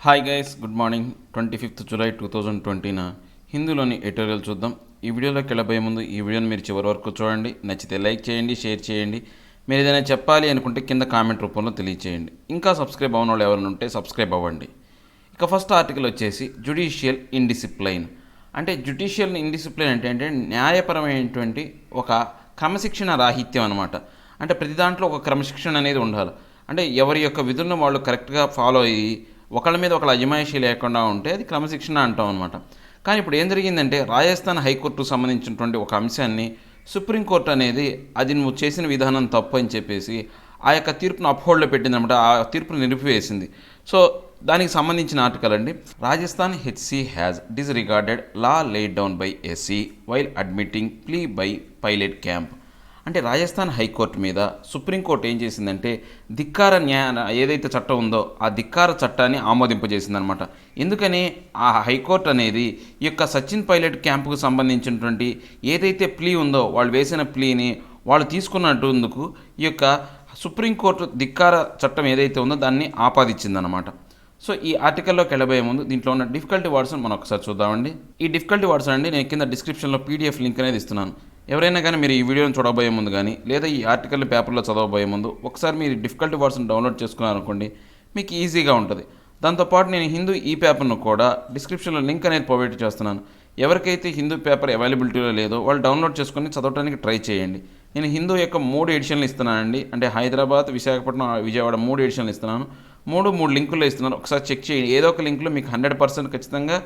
Hi guys, good morning. 25th July 2020 హిందీలోని editorial చూద్దాం. ఈ వీడియోలోకి వెళ్ళబోయే ముందు ఈ వీడియోని మీరు చివరి వరకు చూడండి. నచ్చితే లైక్ చేయండి, షేర్ చేయండి. మీరు ఏదైనా చెప్పాలి అనుకుంటే కింద కామెంట్ రూపంలో తెలియచేయండి. ఇంకా సబ్స్క్రైబ్ అవ్వని వాళ్ళు ఎవరైనా ఉంటే సబ్స్క్రైబ్ అవ్వండి. ఇక ఫస్ట్ ఆర్టికల్ వచ్చేసి జ్యుడిషియల్ ఇండిసిప్లైన్. అంటే జ్యుడిషియల్ ఇండిసిప్లైన్ అంటే న్యాయపరమైనటువంటి ఒక క్రమశిక్షణ రాహిత్యం అనమాట. అంటే ప్రతి దాంట్లో ఒక క్రమశిక్షణ అనేది ఉండాలి. అంటే ఎవరి యొక్క విధులను వాళ్ళు కరెక్ట్గా ఫాలో అయ్యి ఒకళ్ళ మీద ఒకళ్ళ అజమాయిషీ లేకుండా ఉంటే అది క్రమశిక్షణ అంటాం అనమాట. కానీ ఇప్పుడు ఏం జరిగిందంటే రాజస్థాన్ హైకోర్టుకు సంబంధించినటువంటి ఒక అంశాన్ని సుప్రీంకోర్టు అనేది అది నువ్వు చేసిన విధానం తప్పు అని చెప్పేసి ఆ యొక్క తీర్పును అప్హోల్డ్లో పెట్టిందనమాట. ఆ తీర్పును నిలిపివేసింది. సో దానికి సంబంధించిన ఆర్టికల్ అండి. Rajasthan HC has disregarded law laid down by SC while admitting plea by Pilot camp. అంటే రాజస్థాన్ హైకోర్టు మీద సుప్రీంకోర్టు ఏం చేసిందంటే ధిక్కార ఏదైతే చట్టం ఉందో ఆ ధిక్కార చట్టాన్ని ఆమోదింపజేసిందనమాట. ఎందుకని ఆ హైకోర్టు అనేది ఈ యొక్క సచిన్ పైలట్ క్యాంపుకు సంబంధించినటువంటి ఏదైతే ప్లీ ఉందో వాళ్ళు వేసిన ప్లీని వాళ్ళు తీసుకున్నట్టుకు ఈ యొక్క సుప్రీంకోర్టు ధిక్కార చట్టం ఏదైతే ఉందో దాన్ని ఆపాదించిందనమాట. సో ఈ ఆర్టికల్లోకి వెళ్ళబోయే ముందు దీంట్లో ఉన్న డిఫికల్టీ వర్డ్స్ మనం ఒకసారి చూద్దామండి. ఈ డిఫికల్టీ వర్డ్స్ అండి నేను కింద డిస్క్రిప్షన్లో పీడిఎఫ్ లింక్ అనేది ఇస్తున్నాను. ఎవరైనా కానీ మీరు ఈ వీడియోని చూడబోయే ముందు కానీ లేదా ఈ ఆర్టికల్ పేపర్లో చదవబోయే ముందు ఒకసారి మీరు డిఫికల్టీ వర్డ్స్ని డౌన్లోడ్ చేసుకున్నారనుకోండి మీకు ఈజీగా ఉంటుంది. దాంతోపాటు నేను హిందూ ఈ పేపర్ను కూడా డిస్క్రిప్షన్లో లింక్ అనేది ప్రొవైడ్ చేస్తున్నాను. ఎవరికైతే హిందూ పేపర్ అవైలబిలిటీలో లేదో వాళ్ళు డౌన్లోడ్ చేసుకొని చదవడానికి ట్రై చేయండి. నేను హిందూ యొక్క 3 ఎడిషన్లు ఇస్తున్నానండి. అంటే హైదరాబాద్, విశాఖపట్నం, విజయవాడ 3 ఎడిషన్లు ఇస్తున్నాను. మూడు లింకుల్లో ఇస్తున్నాను. ఒకసారి చెక్ చేయండి. ఏదో ఒక లింక్లో మీకు 100% ఖచ్చితంగా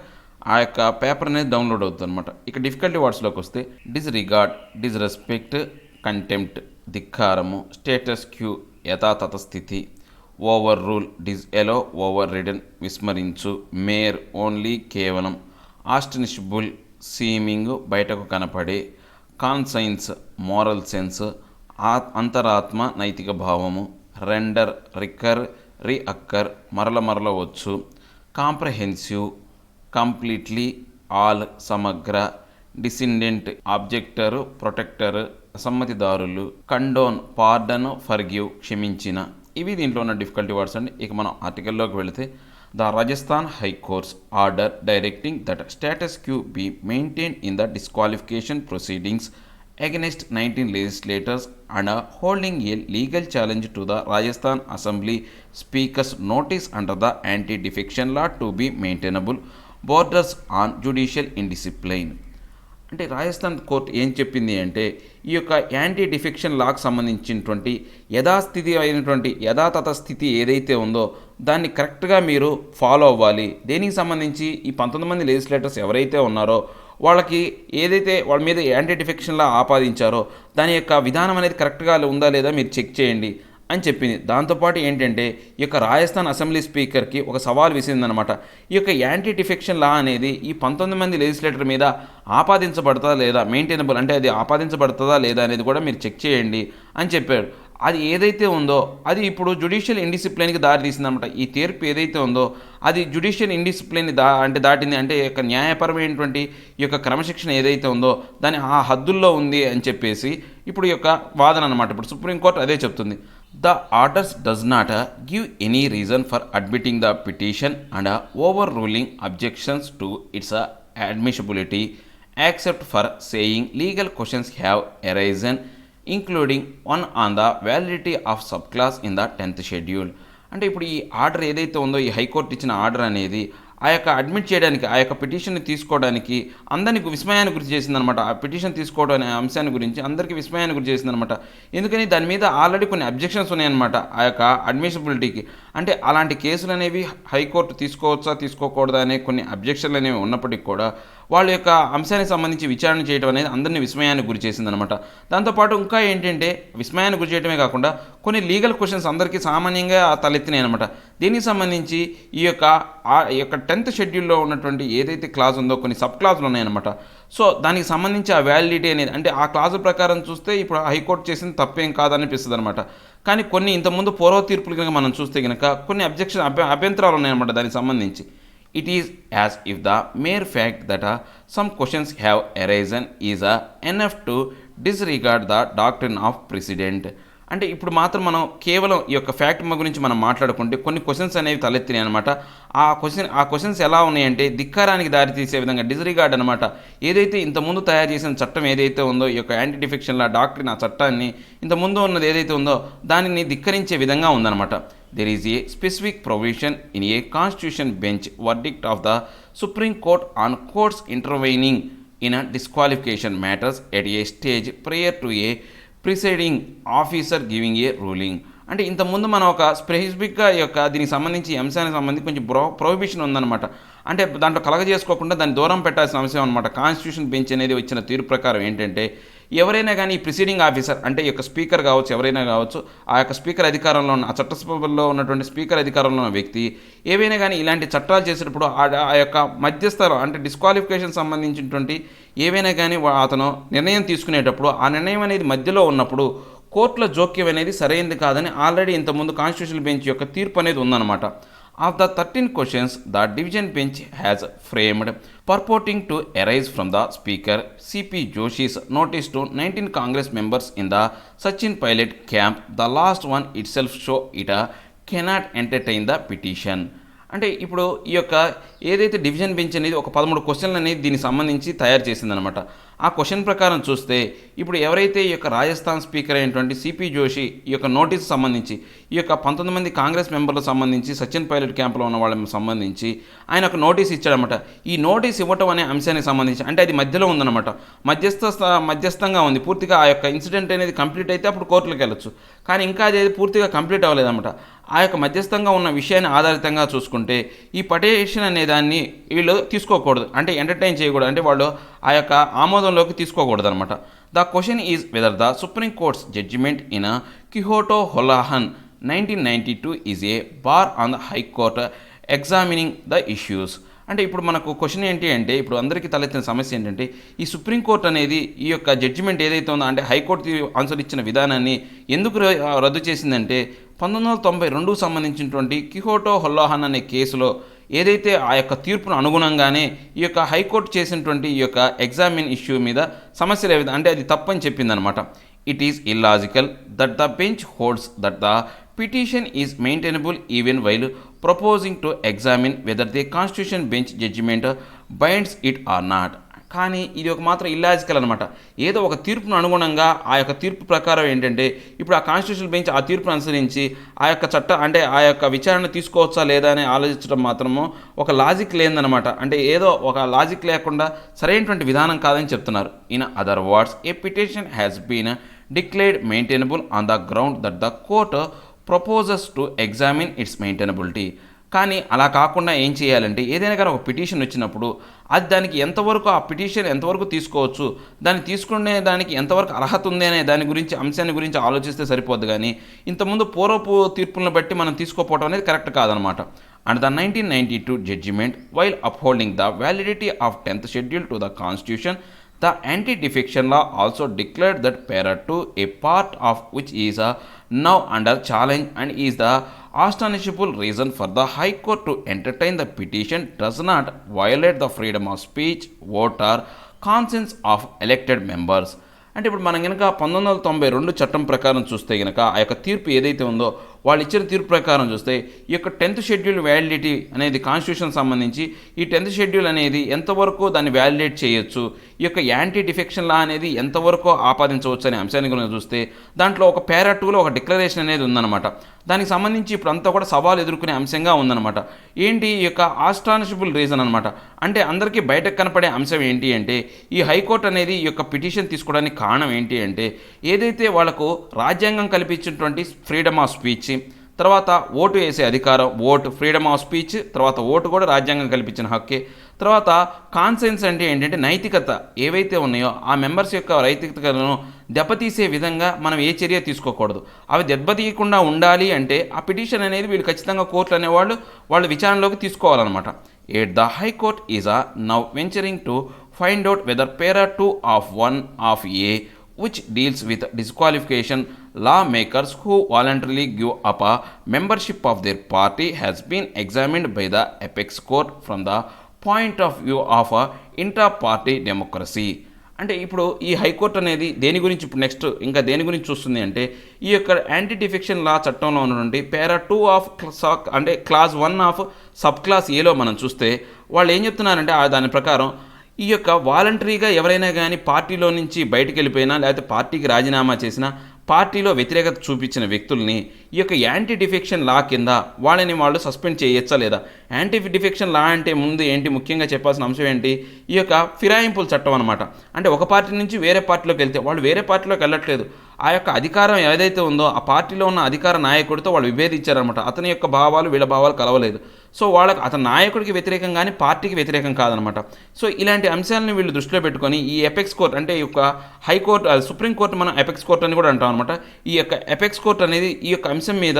ఆ యొక్క పేపర్ అనేది డౌన్లోడ్ అవుతుంది అనమాట. ఇక డిఫికల్టీ వర్డ్స్లోకి వస్తే డిస్రిగార్డ్, డిస్రెస్పెక్ట్, కంటెంప్ట్, ధిక్కారము, స్టేటస్ క్యూ యథాతథ స్థితి, overrule, disallow, overridden విస్మరించు, మేర్ ఓన్లీ కేవలం, ఆస్టనిషబుల్ సీమింగ్ బయటకు కనపడే, కాన్సైన్స్ మోరల్ సెన్స్, అంతరాత్మ నైతిక భావము, రెండర్ రికర్ రీఅక్కర్ మరల వచ్చు, కాంప్రహెన్సివ్ కంప్లీట్లీ ఆల్ సమగ్ర, డిసెండెంట్ ఆబ్జెక్టర్ ప్రొటెక్టర్ అసమ్మతిదారులు, కండోన్ పార్డన్ ఫర్గివ్ క్షమించిన. ఇవి దీంట్లో ఉన్న డిఫికల్టీ వర్డ్స్ అండి. ఇక మనం ఆర్టికల్లోకి వెళితే the Rajasthan high court's order directing that status quo be maintain in the disqualification proceedings against 19 legislators and holding a legal challenge to the Rajasthan Assembly Speaker's notice under the Anti-Defection Law to be maintainable borders on judicial indiscipline. అంటే Rajasthan court ఏం చెప్పింది అంటే ఈ యొక్క anti defection లాకు సంబంధించినటువంటి యథాస్థితి అయినటువంటి యథాతథ స్థితి ఏదైతే ఉందో దాన్ని కరెక్ట్గా మీరు ఫాలో అవ్వాలి. దేనికి సంబంధించి ఈ 19 మంది లెజిస్లేటర్స్ ఎవరైతే ఉన్నారో వాళ్ళకి ఏదైతే వాళ్ళ మీద యాంటీ డిఫెక్షన్లా ఆపాదించారో దాని యొక్క విధానం అనేది కరెక్ట్గా ఉందా లేదా మీరు చెక్ చేయండి అని చెప్పింది. దాంతోపాటు ఏంటంటే ఈ యొక్క రాజస్థాన్ అసెంబ్లీ స్పీకర్కి ఒక సవాల్ విసిందనమాట. ఈ యొక్క యాంటీ డిఫెక్షన్ లా అనేది ఈ 19 మంది లెజిస్లేటర్ మీద ఆపాదించబడుతుందా లేదా, మెయింటైనబుల్ అంటే అది ఆపాదించబడుతుందా లేదా అనేది కూడా మీరు చెక్ చేయండి అని చెప్పాడు. అది ఏదైతే ఉందో అది ఇప్పుడు జ్యుడిషియల్ ఇండిసిప్లైన్కి దారి తీసిందనమాట. ఈ తీర్పు ఏదైతే ఉందో అది జ్యుడిషియల్ ఇండిసిప్లైన్ దాటింది. అంటే ఈ యొక్క న్యాయపరమైనటువంటి ఈ యొక్క క్రమశిక్షణ ఏదైతే ఉందో దాని ఆ హద్దుల్లో ఉంది అని చెప్పేసి ఇప్పుడు ఈ యొక్క వాదన అనమాట. ఇప్పుడు సుప్రీంకోర్టు అదే చెప్తుంది. The orders does not give any reason for admitting the petition and overruling objections to its admissibility except for saying legal questions have arisen including one on the validity of subclass in the 10th schedule. అంటే ఇప్పుడు ఈ order ఏదైతే ఉందో ఈ high court ఇచ్చిన order అనేది ఆ యొక్క అడ్మిట్ చేయడానికి ఆ యొక్క పిటిషన్ని తీసుకోవడానికి అందరినీ విస్మయాన్ని గురి చేసిందనమాట. ఆ పిటిషన్ తీసుకోవడం అనే అంశాన్ని గురించి అందరికీ విస్మయాన్ని గురి చేసిందనమాట. ఎందుకని దాని మీద ఆల్రెడీ కొన్ని అబ్జెక్షన్స్ ఉన్నాయన్నమాట ఆ యొక్క అడ్మిసిబిలిటీకి. అంటే అలాంటి కేసులు అనేవి హైకోర్టు తీసుకోవచ్చా తీసుకోకూడదా అనే కొన్ని అబ్జెక్షన్లు అనేవి ఉన్నప్పటికీ కూడా వాళ్ళ యొక్క అంశానికి సంబంధించి విచారణ చేయడం అనేది అందరినీ విస్మయానికి గురి చేసిందనమాట. దాంతోపాటు ఇంకా ఏంటంటే విస్మయాన్ని గురి చేయడమే కాకుండా కొన్ని లీగల్ క్వశ్చన్స్ అందరికీ సామాన్యంగా తలెత్తినాయి అనమాట. దీనికి సంబంధించి ఈ యొక్క 10th షెడ్యూల్లో ఉన్నటువంటి ఏదైతే క్లాజ్ ఉందో కొన్ని సబ్ క్లాజులు ఉన్నాయన్నమాట. సో దానికి సంబంధించి ఆ వ్యాలిడిటీ అనేది అంటే ఆ క్లాజు ప్రకారం చూస్తే ఇప్పుడు హైకోర్టు చేసింది తప్పేం కాదనిపిస్తుంది అనమాట. కానీ కొన్ని ఇంతకుముందు పూర్వ తీర్పులు కనుక మనం చూస్తే కనుక కొన్ని అభ్యంతరాలు ఉన్నాయన్నమాట దానికి సంబంధించి. It is as if the mere fact that some questions have arisen is enough to disregard the doctrine of precedent. అంటే ఇప్పుడు మాత్రం మనం కేవలం ఈ యొక్క ఫ్యాక్ట్ గురించి మనం మాట్లాడుకుంటే కొన్ని క్వశ్చన్స్ అనేవి తలెత్తినాయి అనమాట. ఆ క్వశ్చన్స్ ఎలా ఉన్నాయంటే ధిక్కారానికి దారితీసే విధంగా డిస్రిగార్డ్ అనమాట. ఏదైతే ఇంతకుముందు తయారు చేసిన చట్టం ఏదైతే ఉందో ఈ యొక్క యాంటీ డిఫెక్షన్ లా డాక్ట్రిన్, ఆ చట్టాన్ని ఇంతకుముందు ఉన్నది ఏదైతే ఉందో దానిని ధిక్కరించే విధంగా ఉందన్నమాట. There is a specific provision in a constitution bench verdict of the Supreme Court on courts intervening in a disqualification matters at a stage prior to a presiding officer giving a ruling. అంటే ఇంతకుముందు మనం ఒక స్పెసిఫిక్గా ఈ యొక్క దీనికి సంబంధించి అంశానికి సంబంధించి కొంచెం ప్రొహిబిషన్ ఉందన్నమాట. అంటే దాంట్లో కలగజేసుకోకుండా దాన్ని దూరం పెట్టాల్సిన అంశం అనమాట. కాన్స్టిట్యూషన్ బెంచ్ అనేది వచ్చిన తీర్పు ప్రకారం ఏంటంటే ఎవరైనా కానీ ఈ ప్రిసీడింగ్ ఆఫీసర్ అంటే ఈ యొక్క స్పీకర్ కావచ్చు, ఎవరైనా కావచ్చు, ఆ యొక్క స్పీకర్ అధికారంలో ఉన్న, ఆ చట్టసభలో ఉన్నటువంటి స్పీకర్ అధికారంలో ఉన్న వ్యక్తి ఏవైనా కానీ ఇలాంటి చట్టాలు చేసేటప్పుడు ఆ యొక్క మధ్యస్థలో అంటే డిస్క్వాలిఫికేషన్ సంబంధించినటువంటి ఏవైనా కానీ అతను నిర్ణయం తీసుకునేటప్పుడు ఆ నిర్ణయం అనేది మధ్యలో ఉన్నప్పుడు కోర్టుల జోక్యం అనేది సరైనది కాదని ఆల్రెడీ ఇంతకుముందు కాన్స్టిట్యూషనల్ బెంచ్ యొక్క తీర్పు అనేది ఉందన్నమాట. Of the 13 questions the division bench has framed purporting to arise from the Speaker C.P. Joshi's notice to 19 Congress members in the Sachin Pilot camp, the last one itself show it cannot entertain the petition. అంటే ఇప్పుడు ఈ యొక్క ఏదైతే division bench అనేది ఒక 13 క్వశ్చన్లు అనేది దీనికి సంబంధించి తయారు చేసిందనమాట. ఆ క్వశ్చన్ ప్రకారం చూస్తే ఇప్పుడు ఎవరైతే ఈ యొక్క రాజస్థాన్ స్పీకర్ అయినటువంటి సిపి జోషి ఈ యొక్క నోటీస్ సంబంధించి ఈ యొక్క 19 మంది కాంగ్రెస్ మెంబర్లకు సంబంధించి సచిన్ పైలట్ క్యాంప్లో ఉన్న వాళ్ళకి సంబంధించి ఆయన ఒక నోటీస్ ఇచ్చాడనమాట. ఈ నోటీస్ ఇవ్వటం అనే అంశానికి సంబంధించి అంటే అది మధ్యలో ఉందన్నమాట, మధ్యస్థంగా ఉంది. పూర్తిగా ఆ యొక్క ఇన్సిడెంట్ అనేది కంప్లీట్ అయితే అప్పుడు కోర్టులకు వెళ్ళొచ్చు, కానీ ఇంకా అది పూర్తిగా కంప్లీట్ అవ్వలేదన్నమాట. ఆ యొక్క మధ్యస్థంగా ఉన్న విషయాన్ని ఆధారితంగా చూసుకుంటే ఈ పటిషన్ అనే దాన్ని వీళ్ళు తీసుకోకూడదు, అంటే ఎంటర్టైన్ చేయకూడదు, అంటే వాళ్ళు ఆ యొక్క ఆమోదంలోకి తీసుకోకూడదు అనమాట. The question is whether the supreme court's judgment in Kihoto Hollohan 1992 is a bar on the high court examining the issues. అంటే ఇప్పుడు మనకు క్వశ్చన్ ఏంటి అంటే ఇప్పుడు అందరికీ తలెత్తిన సమస్య ఏంటంటే ఈ సుప్రీంకోర్టు అనేది ఈ యొక్క జడ్జిమెంట్ ఏదైతే ఉందో అంటే హైకోర్టు అనుసరించిన విధానాన్ని ఎందుకు రద్దు చేసిందంటే 1992 సంబంధించినటువంటి కిహోటో హొల్లాహన్ అనే కేసులో ఏదైతే ఆ యొక్క తీర్పును అనుగుణంగానే ఈ యొక్క హైకోర్టు చేసినటువంటి ఈ యొక్క ఎగ్జామిన్ ఇష్యూ మీద సమస్యలు ఏవి అంటే అది తప్పని చెప్పిందనమాట. It is illogical that the bench holds that the petition is maintainable even while proposing to examine whether the constitution bench judgement binds it or not. కానీ ఇది ఒక మాత్రం ఇల్లాజికల్ అనమాట. ఏదో ఒక తీర్పును అనుగుణంగా ఆ యొక్క తీర్పు ప్రకారం ఏంటంటే ఇప్పుడు ఆ కాన్స్టిట్యూషన్ బెంచ్ ఆ తీర్పును అనుసరించి ఆ యొక్క అంటే ఆ యొక్క విచారణ తీసుకోవచ్చా లేదా అని ఆలోచించడం మాత్రము ఒక లాజిక్ లేదనమాట. అంటే ఏదో ఒక లాజిక్ లేకుండా సరైనటువంటి విధానం కాదని చెప్తున్నారు. In other words a petition has been declared maintainable on the ground that the court proposes to examine its maintainability. కానీ అలా కాకుండా ఏం చేయాలంటే ఏదైనా కానీ ఒక పిటిషన్ వచ్చినప్పుడు అది దానికి ఎంతవరకు ఆ పిటిషన్ ఎంతవరకు తీసుకోవచ్చు, దాన్ని తీసుకునే దానికి ఎంతవరకు అర్హత ఉంది అనే దాని గురించి అంశాన్ని గురించి ఆలోచిస్తే సరిపోద్ది. కానీ ఇంతకుముందు పూర్వపు తీర్పులను బట్టి మనం తీసుకోపోవడం అనేది కరెక్ట్ కాదనమాట. And the 1992 judgment while upholding the validity of 10th schedule to the constitution, the anti-defection law also declared that para 2, a part of which is now under challenge and is the astonishable reason for the High Court to entertain the petition, does not violate the freedom of speech, vote or conscience of elected members. అంటే ఇప్పుడు మనం కనుక 1992 చట్టం ప్రకారం చూస్తే కనుక ఆ యొక్క తీర్పు ఏదైతే ఉందో వాళ్ళు ఇచ్చిన తీర్పు ప్రకారం చూస్తే ఈ యొక్క 10th షెడ్యూల్ వ్యాలిడిటీ అనేది కాన్స్టిట్యూషన్ సంబంధించి ఈ 10th షెడ్యూల్ అనేది ఎంతవరకు దాన్ని వ్యాలిడేట్ చేయొచ్చు, ఈ యొక్క యాంటీ డిఫెక్షన్ లా అనేది ఎంతవరకు ఆపాదించవచ్చు అనే అంశాన్ని గురించి చూస్తే దాంట్లో ఒక పారా 2లో ఒక డిక్లరేషన్ అనేది ఉందన్నమాట. దానికి సంబంధించి ఇప్పుడు అంతా కూడా సవాలు ఎదుర్కొనే అంశంగా ఉందన్నమాట. ఏంటి ఈ యొక్క ఆస్టానిషబుల్ రీజన్ అనమాట. అంటే అందరికీ బయటకు కనపడే అంశం ఏంటి అంటే ఈ హైకోర్టు అనేది ఈ యొక్క పిటిషన్ తీసుకోవడానికి కారణం ఏంటి అంటే ఏదైతే వాళ్ళకు రాజ్యాంగం కల్పించినటువంటి ఫ్రీడమ్ ఆఫ్ స్పీచ్, తర్వాత ఓటు వేసే అధికారం, ఓటు ఫ్రీడమ్ ఆఫ్ స్పీచ్, తర్వాత ఓటు కూడా రాజ్యాంగం కల్పించిన హక్కే, తర్వాత కాన్సెన్స్ అంటే ఏంటంటే నైతికత ఏవైతే ఉన్నాయో ఆ మెంబర్స్ యొక్క నైతికతను దెబ్బతీసే విధంగా మనం ఏ చర్య తీసుకోకూడదు. అవి దెబ్బతీయకుండా ఉండాలి అంటే ఆ పిటిషన్ అనేది వీళ్ళు ఖచ్చితంగా కోర్టులు అనేవాళ్ళు వాళ్ళు విచారణలోకి తీసుకోవాలన్నమాట. At the high court is now venturing to find out whether para 2 of 1 of A which deals with disqualification lawmakers who voluntarily give up a membership of their party has been examined by the apex court from the point of view of a inter-party democracy. అంటే ఇప్పుడు ఈ high court అనేది దేని గురించి ఇప్పుడు next ఇంకా దేని గురించి చూస్తుంది అంటే ఈ యొక్క యాంటీ డిఫెక్షన్ లా చట్టంలో ఉన్నటువంటి పేరా 2 ఆఫ్ అంటే క్లాస్ 1 ఆఫ్ సబ్ క్లాస్ ఏలో మనం చూస్తే వాళ్ళు ఏం చెప్తున్నారంటే దాని ప్రకారం ఈ యొక్క వాలంటరీగా ఎవరైనా కానీ పార్టీలో నుంచి బయటికి వెళ్ళిపోయినా లేకపోతే పార్టీకి రాజీనామా చేసినా పార్టీలో వ్యతిరేకత చూపించిన వ్యక్తుల్ని ఈ యొక్క యాంటీ డిఫెక్షన్ లా కింద వాళ్ళని వాళ్ళు సస్పెండ్ చేయొచ్చా లేదా? యాంటీ డిఫెక్షన్ లా అంటే ముందు ఏంటి ముఖ్యంగా చెప్పాల్సిన అంశం ఏంటి? ఈ యొక్క ఫిరాయింపుల చట్టం అనమాట. అంటే ఒక పార్టీ నుంచి వేరే పార్టీలోకి వెళ్తే వాళ్ళు వేరే పార్టీలోకి వెళ్ళట్లేదు, ఆ యొక్క అధికారం ఏదైతే ఉందో ఆ పార్టీలో ఉన్న అధికార నాయకుడితో వాళ్ళు విభేదించారనమాట. అతని యొక్క భావాలు వీళ్ళ భావాలు కలవలేదు. సో వాళ్ళకి అతని నాయకుడికి వ్యతిరేకం కానీ పార్టీకి వ్యతిరేకం కాదనమాట. సో ఇలాంటి అంశాలను వీళ్ళు దృష్టిలో పెట్టుకొని ఈ ఎపెక్స్ కోర్ట్ అంటే ఈ యొక్క హైకోర్టు సుప్రీంకోర్టు మనం ఎపెక్స్ కోర్ట్ అని కూడా అంటాం అనమాట. ఈ యొక్క ఎపెక్స్ కోర్ట్ అనేది ఈ యొక్క అంశం మీద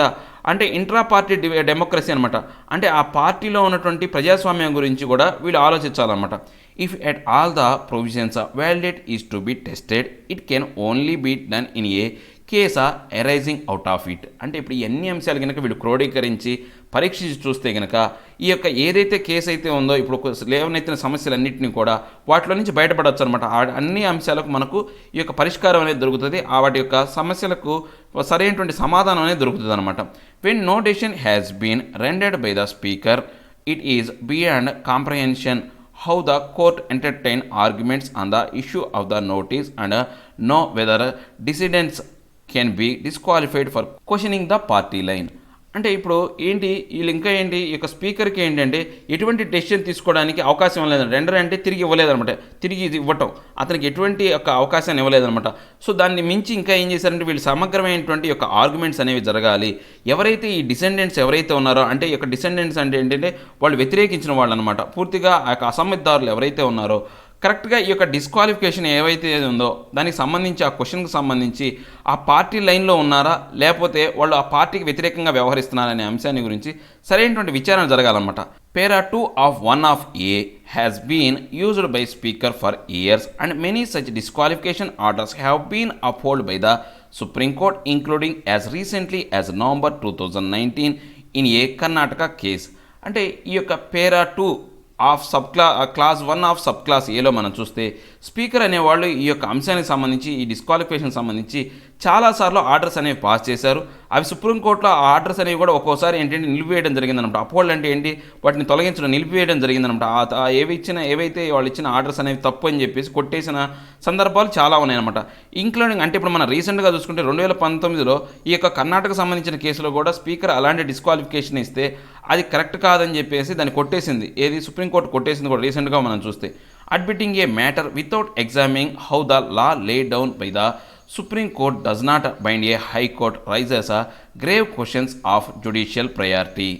అంటే ఇంట్రా పార్టీ డెమోక్రసీ అనమాట. అంటే ఆ పార్టీలో ఉన్నటువంటి ప్రజాస్వామ్యం గురించి కూడా వీళ్ళు ఆలోచించాలన్నమాట. If at all the provisions validate is to be tested it can only be done in a case arising out of it. అంటే ఇప్పుడు అన్ని అంశాలు కనుక వీళ్ళు క్రోడీకరించి పరీక్షించి చూస్తే కనుక ఈ యొక్క ఏదైతే కేసు అయితే ఉందో ఇప్పుడు లేవనెత్తిన సమస్యలన్నింటినీ కూడా వాటిలో నుంచి బయటపడవచ్చు అనమాట. అన్ని అంశాలకు మనకు ఈ యొక్క పరిష్కారం అనేది దొరుకుతుంది, వాటి యొక్క సమస్యలకు సరైనటువంటి సమాధానం అనేది దొరుకుతుంది అనమాట. When no decision has been rendered by the speaker it is beyond comprehension how the court entertain arguments on the issue of the notice and know whether dissidents can be disqualified for questioning the party line. అంటే ఇప్పుడు ఏంటి వీళ్ళు ఇంకా ఏంటి ఈ యొక్క స్పీకర్కి ఏంటంటే ఎటువంటి డెసిషన్ తీసుకోవడానికి అవకాశం లేదండి. రెండర్ అంటే తిరిగి ఇవ్వలేదనమాట, తిరిగి ఇది ఇవ్వటం అతనికి ఎటువంటి యొక్క అవకాశాన్ని ఇవ్వలేదనమాట. సో దాన్ని మించి ఇంకా ఏం చేశారంటే వీళ్ళు సమగ్రమైనటువంటి యొక్క ఆర్గ్యుమెంట్స్ అనేవి జరగాలి. ఎవరైతే ఈ డిసెండెంట్స్ ఎవరైతే ఉన్నారో అంటే ఈ యొక్క డిసెండెంట్స్ అంటే ఏంటంటే వాళ్ళు వ్యతిరేకించిన వాళ్ళు అనమాట. పూర్తిగా ఆ యొక్క అసమ్మతిదారులు ఎవరైతే ఉన్నారో కరెక్ట్గా ఈ యొక్క డిస్క్వాలిఫికేషన్ ఏవైతే ఉందో దానికి సంబంధించి ఆ క్వశ్చన్కి సంబంధించి ఆ పార్టీ లైన్లో ఉన్నారా లేకపోతే వాళ్ళు ఆ పార్టీకి వ్యతిరేకంగా వ్యవహరిస్తున్నారనే అంశాన్ని గురించి సరైనటువంటి విచారణ జరగాలన్నమాట. Para 2 of 1 of a has been used by speaker for years and many such disqualification orders have been upheld by the supreme court including as recently as November 2019 in a Karnataka case. అంటే ఈ యొక్క para 2 of clause 1 of sub clause ఏలో మనం చూస్తే speaker అనేవాళ్ళు ఈ యొక్క అంశానికి సంబంధించి ఈ డిస్క్వాలిఫికేషన్ సంబంధించి చాలాసార్లు ఆర్డర్స్ అనేవి పాస్ చేశారు. అవి సుప్రీంకోర్టులో ఆ ఆర్డర్స్ అనేవి కూడా ఒక్కోసారి ఏంటంటే నిలిపివేయడం జరిగిందనమాట. అప్హోల్డ్ అంటే ఏంటి, వాటిని తొలగించడం, నిలిపివేయడం జరిగిందనమాట. ఏవైతే వాళ్ళు ఇచ్చిన ఆర్డర్స్ అనేవి తప్పు అని చెప్పేసి కొట్టేసిన సందర్భాలు చాలా ఉన్నాయన్నమాట. ఇంక్లూడింగ్ అంటే ఇప్పుడు మనం రీసెంట్గా చూసుకుంటే 2019లో ఈ యొక్క కర్ణాటక సంబంధించిన కేసులో కూడా స్పీకర్ అలాంటి డిస్క్వాలిఫికేషన్ ఇస్తే అది కరెక్ట్ కాదని చెప్పేసి దాన్ని కొట్టేసింది. ఏది సుప్రీంకోర్టు కొట్టేసింది కూడా రీసెంట్గా మనం చూస్తే. Admitting A matter without examining how the law lay down by the Supreme Court does not bind a High Court raises a grave questions of judicial priority.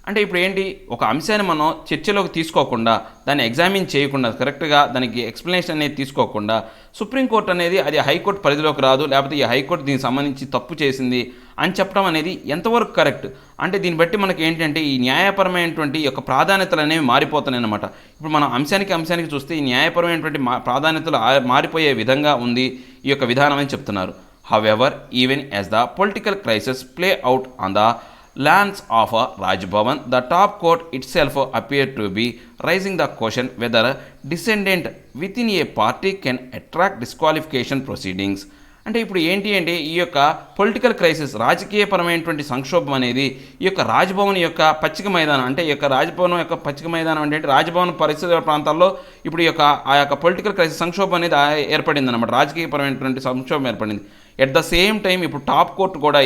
అంటే ఇప్పుడు ఏంటి, ఒక అంశాన్ని మనం చర్చలోకి తీసుకోకుండా దాన్ని ఎగ్జామిన్ చేయకుండా కరెక్ట్గా దానికి ఎక్స్ప్లెనేషన్ అనేది తీసుకోకుండా సుప్రీంకోర్టు అనేది అది హైకోర్టు పరిధిలోకి రాదు, లేకపోతే ఈ హైకోర్టు దీనికి సంబంధించి తప్పు చేసింది అని చెప్పడం అనేది ఎంతవరకు కరెక్ట్? అంటే దీన్ని బట్టి మనకి ఏంటంటే ఈ న్యాయపరమైనటువంటి యొక్క ప్రాధాన్యతలు అనేవి మారిపోతున్నాయి అన్నమాట. ఇప్పుడు మనం అంశానికి చూస్తే ఈ న్యాయపరమైనటువంటి ప్రాధాన్యతలు మారిపోయే విధంగా ఉంది ఈ యొక్క విధానం అని చెప్తున్నారు. However even as the political crisis play out on the lands of Raj Bhavan, the top court itself appeared to be raising the question whether a descendant within a party can attract disqualification proceedings. అంటే ఇప్పుడు ఏంటి అంటే ఈ యొక్క political crisis రాజకీయపరమైనటువంటి సంక్షోభం అనేది ఈ యొక్క రాజ్భవన్ యొక్క పచ్చిక మైదానం అంటే ఈ యొక్క రాజ్భవన్ యొక్క పచ్చిక మైదానం అంటే రాజ్భవన్ పరిసర ప్రాంతాల్లో ఇప్పుడు ఈ యొక్క ఆ యొక్క పొలిటికల్ క్రైసిస్ సంక్షోభం అనేది ఏర్పడింది అనమాట. రాజకీయపరమైనటువంటి సంక్షోభం ఏర్పడింది. ఎట్ ద సేమ్ టైం ఇప్పుడు టాప్ కోర్టు కూడా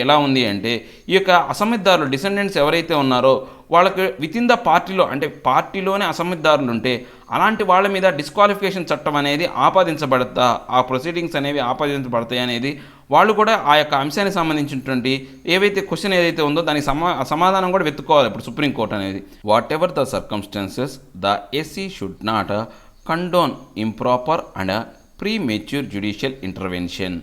ఎలా ఉంది అంటే ఈ యొక్క అసమ్మతిదారులు డిసెండెంట్స్ ఎవరైతే ఉన్నారో వాళ్ళకి వితిన్ ద పార్టీలో అంటే పార్టీలోనే అసమ్మతిదారులు ఉంటే అలాంటి వాళ్ళ మీద డిస్క్వాలిఫికేషన్ చట్టం అనేది ఆపాదించబడతా, ఆ ప్రొసీడింగ్స్ అనేవి ఆపాదించబడతాయి అనేది వాళ్ళు కూడా ఆ యొక్క అంశానికి సంబంధించినటువంటి ఏవైతే క్వశ్చన్ ఏదైతే ఉందో దానికి సమాధానం కూడా వెతుక్కోవాలి ఇప్పుడు సుప్రీంకోర్టు అనేది. What ever the circumstances the SC should not condone improper and premature judicial intervention.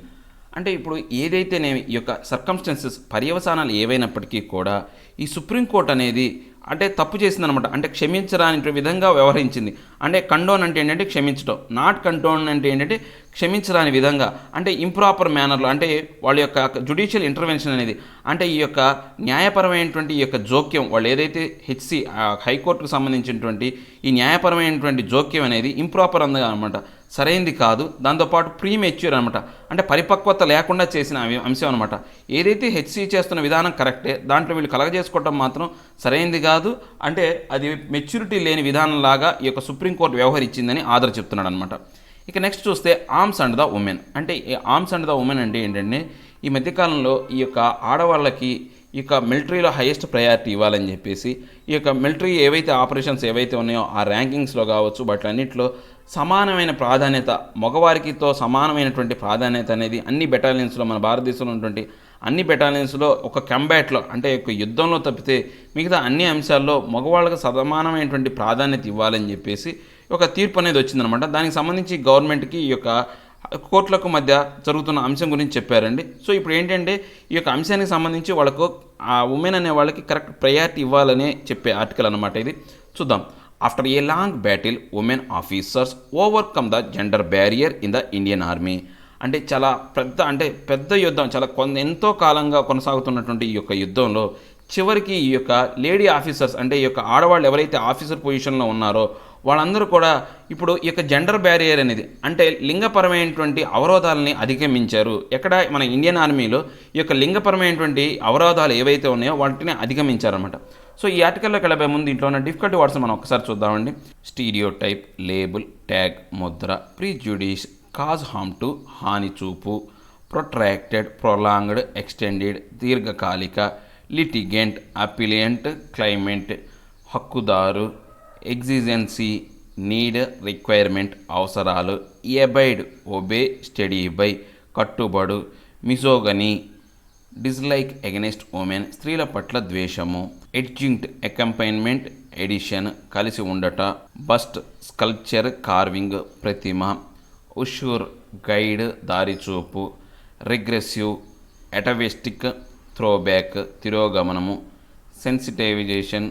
అంటే ఇప్పుడు ఏదైతేనేమి ఈ యొక్క సర్కమ్స్టెన్సెస్ పర్యవసానాలు ఏవైనప్పటికీ కూడా ఈ సుప్రీంకోర్టు అనేది అంటే తప్పు చేసిందనమాట. అంటే క్షమించరాని విధంగా వ్యవహరించింది. అంటే కండోన్ అంటే ఏంటంటే క్షమించడం, నాట్ కండోన్ అంటే ఏంటంటే క్షమించరాని విధంగా, అంటే ఇంప్రాపర్ మేనర్లో అంటే వాళ్ళ యొక్క జ్యుడిషియల్ ఇంటర్వెన్షన్ అనేది అంటే ఈ యొక్క న్యాయపరమైనటువంటి ఈ యొక్క జోక్యం వాళ్ళు ఏదైతే హైకోర్టుకు సంబంధించినటువంటి ఈ న్యాయపరమైనటువంటి జోక్యం అనేది ఇంప్రాపర్ అనమాట, సరైంది కాదు. దాంతోపాటు ప్రీమెచ్యూర్ అనమాట, అంటే పరిపక్వత లేకుండా చేసిన అంశం అనమాట. ఏదైతే హెచ్సి చేస్తున్న విధానం కరెక్టే, దాంట్లో వీళ్ళు కలగజేసుకోవడం మాత్రం సరైంది కాదు, అంటే అది మెచ్యూరిటీ లేని విధానంలాగా ఈ యొక్క సుప్రీంకోర్టు వ్యవహరించిందని ఆధార్ చెప్తున్నాడు అనమాట. ఇక నెక్స్ట్ చూస్తే ఆర్మ్స్ అండ్ ద ఉమెన్. అంటే ఈ ఆర్మ్స్ అండ్ ద ఉమెన్ అంటే ఏంటంటే ఈ మధ్యకాలంలో ఈ యొక్క ఆడవాళ్ళకి ఈ యొక్క మిలిటరీలో హైయెస్ట్ ప్రయారిటీ ఇవ్వాలని చెప్పేసి ఈ యొక్క మిలిటరీ ఏవైతే ఆపరేషన్స్ ఏవైతే ఉన్నాయో ఆ ర్యాంకింగ్స్లో కావచ్చు వాటిలన్నింటిలో సమానమైన ప్రాధాన్యత, మగవారికితో సమానమైనటువంటి ప్రాధాన్యత అనేది అన్ని బెటాలియన్స్లో, మన భారతదేశంలో ఉన్నటువంటి అన్ని బెటాలియన్స్లో ఒక కంబాట్లో అంటే ఒక యుద్ధంలో తప్పితే మిగతా అన్ని అంశాల్లో మగవాళ్ళకు సమానమైనటువంటి ప్రాధాన్యత ఇవ్వాలని చెప్పేసి ఒక తీర్పు అనేది వచ్చిందనమాట. దానికి సంబంధించి గవర్నమెంట్కి ఈ యొక్క కోర్టులకు మధ్య జరుగుతున్న అంశం గురించి చెప్పారండి. సో ఇప్పుడు ఏంటంటే ఈ యొక్క అంశానికి సంబంధించి వాళ్ళకు ఆ ఉమెన్ అనే వాళ్ళకి కరెక్ట్ ప్రయారిటీ ఇవ్వాలని చెప్పే ఆర్టికల్ అనమాట ఇది. చూద్దాం. After a long battle women officers overcome the gender barrier in the Indian army. అంటే చాలా పెద్ద యుద్ధం, ఎంతో కాలంగా కొనసాగుతున్నటువంటి ఈ యొక్క యుద్ధంలో చివరికి ఈ యొక్క లేడీ ఆఫీసర్స్ అంటే ఈ యొక్క ఆడవాళ్ళు ఎవరైతే ఆఫీసర్ పొజిషన్లో ఉన్నారో వాళ్ళందరూ కూడా ఇప్పుడు ఈ యొక్క జెండర్ బ్యారియర్ అనేది అంటే లింగపరమైనటువంటి అవరోధాలని అధిగమించారు. ఎక్కడ మన ఇండియన్ ఆర్మీలో ఈ యొక్క లింగపరమైనటువంటి అవరోధాలు ఏవైతే ఉన్నాయో వాటిని అధిగమించారన్నమాట. సో ఈ ఆర్టికల్లోకి వెళ్ళబోయే ముందు ఇంట్లో ఉన్న డిఫికల్టీ వర్డ్స్ మనం ఒకసారి చూద్దామండి. Stereo type, label, tag, Mudra, ప్రీజుడిస్, cause harm to, హాని చూపు, ప్రొట్రాక్టెడ్, ప్రొలాంగ్డ్, ఎక్స్టెండెడ్, దీర్ఘకాలిక, లిటిగెంట్, అపిలియంట్, క్లైమెంట్, హక్కుదారు, ఎగ్జిజెన్సీ, నీడ్, రిక్వైర్మెంట్, అవసరాలు, ఎబైడ్, ఒబే, స్టడీ బై, కట్టుబడు, మిసోగనీ, డిస్లైక్ ఎగనెస్ట్ ఉమెన్, స్త్రీల పట్ల ద్వేషము, ఎడ్జింక్ట్, అకంపైన్మెంట్, ఎడిషన్, కలిసి ఉండట, బస్ట్, స్కల్ప్చర్, కార్వింగ్, ప్రతిమ, ఉషూర్, గైడ్, దారిచూపు, రిగ్రెసివ్, ఎటవిస్టిక్, త్రోబ్యాక్, తిరోగమనము, సెన్సిటైజేషన్,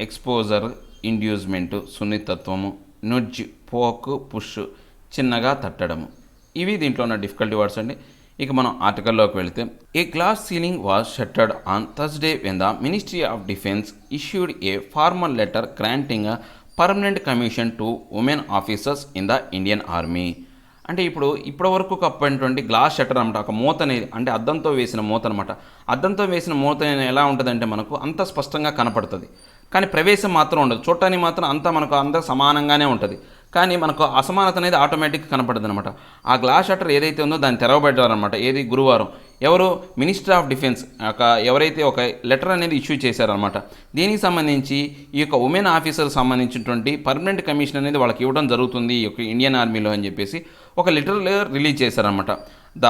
ఎక్స్పోజర్, ఇండ్యూస్మెంటు, సున్నితత్వము, నుడ్జ్, పోక్, పుష్, చిన్నగా తట్టడము. ఇవి దీంట్లో ఉన్న డిఫికల్టీ వర్డ్స్ అండి. ఇక మనం ఆర్టికల్లోకి వెళితే, a glass ceiling was shattered on Thursday when the ministry of defence issued a formal letter granting a permanent commission to women officers in the Indian army. అంటే ఇప్పటివరకు కప్పినటువంటి గ్లాస్ షట్టర్ అనమాట, ఒక మూత అనేది అంటే అద్దంతో వేసిన మూత అనమాట. అద్దంతో వేసిన మూత ఎలా ఉంటుందంటే మనకు అంత స్పష్టంగా కనపడుతుంది, కానీ ప్రవేశం మాత్రం ఉండదు. చూడటానికి మాత్రం అంతా సమానంగానే ఉంటుంది, కానీ మనకు అసమానత అనేది ఆటోమేటిక్గా కనపడుతుంది అనమాట. ఆ గ్లాస్ షట్టర్ ఏదైతే ఉందో దాన్ని తెరవబెట్టారనమాట. ఏది గురువారం ఎవరు మినిస్టర్ ఆఫ్ డిఫెన్స్ ఎవరైతే ఒక లెటర్ అనేది ఇష్యూ చేశారనమాట. దీనికి సంబంధించి ఈ యొక్క ఉమెన్ ఆఫీసర్ సంబంధించినటువంటి పర్మనెంట్ కమిషన్ అనేది వాళ్ళకి ఇవ్వడం జరుగుతుంది ఈ యొక్క ఇండియన్ ఆర్మీలో అని చెప్పేసి ఒక లెటర్ రిలీజ్ చేశారనమాట. The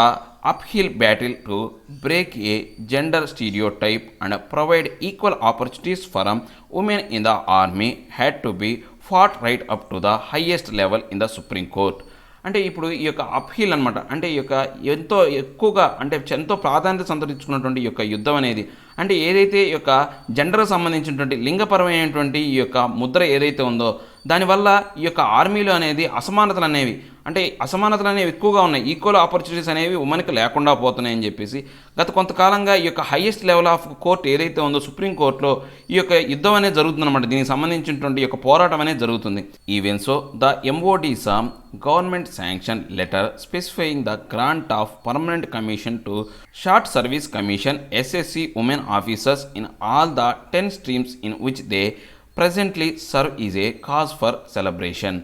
uphill battle to break a gender stereotype and provide equal opportunities for women in the army had to be fought right up to the highest level in the supreme court. అంటే ఇప్పుడు ఈ యొక్క uphill అనమాట, అంటే ఈ యొక్క ఎంతో ప్రాధాన్యత సంతరించుకున్నటువంటి ఈ యొక్క యుద్ధం అనేది అంటే ఏదైతే ఈ యొక్క జెండర్ సంబంధించినటువంటి లింగపరమైనటువంటి ఈ యొక్క ముద్ర ఏదైతే ఉందో దానివల్ల ఈ యొక్క ఆర్మీలో అనేది అసమానతలు అనేవి ఎక్కువగా ఉన్నాయి. ఈక్వల్ ఆపర్చునిటీస్ అనేవి ఉమెన్కి లేకుండా పోతున్నాయని చెప్పేసి గత కొంతకాలంగా ఈ యొక్క హైయెస్ట్ లెవెల్ ఆఫ్ కోర్ట్ ఏదైతే ఉందో సుప్రీం కోర్టులో ఈ యొక్క యుద్ధం అనేది జరుగుతుందన్నమాట. దీనికి సంబంధించినటువంటి ఈ యొక్క పోరాటం అనేది జరుగుతుంది. Even so the MOD some government sanction letter specifying the grant of permanent commission to short service commission SSC women officers in all the 10 streams in which they presently serve is a cause for celebration.